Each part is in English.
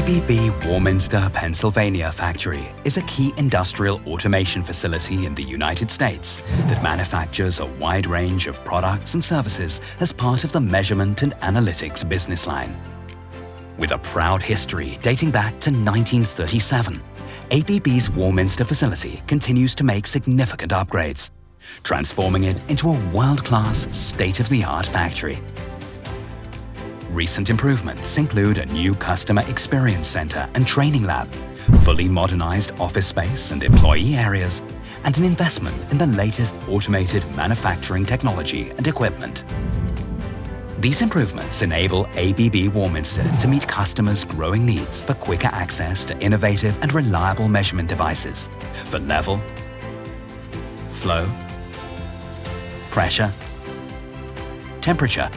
ABB Warminster, Pennsylvania factory is a key industrial automation facility in the United States that manufactures a wide range of products and services as part of the measurement and analytics business line. With a proud history dating back to 1937, ABB's Warminster facility continues to make significant upgrades, transforming it into a world-class, state-of-the-art factory. Recent improvements include a new customer experience center and training lab, fully modernized office space and employee areas, and an investment in the latest automated manufacturing technology and equipment. These improvements enable ABB Warminster to meet customers' growing needs for quicker access to innovative and reliable measurement devices for level, flow, pressure, temperature,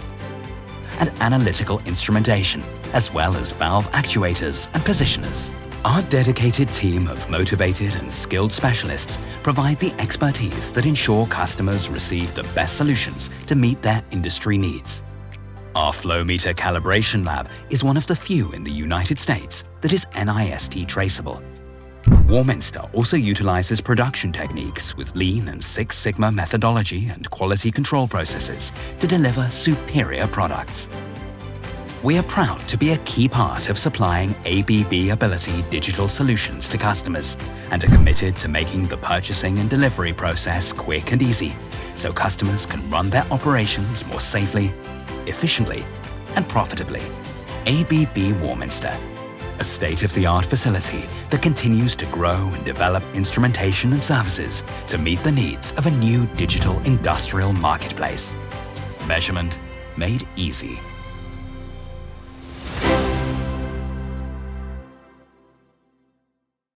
and analytical instrumentation, as well as valve actuators and positioners. Our dedicated team of motivated and skilled specialists provide the expertise that ensure customers receive the best solutions to meet their industry needs. Our flowmeter calibration lab is one of the few in the United States that is NIST traceable. Warminster also utilizes production techniques with Lean and Six Sigma methodology and quality control processes to deliver superior products. We are proud to be a key part of supplying ABB Ability digital solutions to customers and are committed to making the purchasing and delivery process quick and easy so customers can run their operations more safely, efficiently, and profitably. ABB Warminster, a state-of-the-art facility that continues to grow and develop instrumentation and services to meet the needs of a new digital industrial marketplace. Measurement made easy.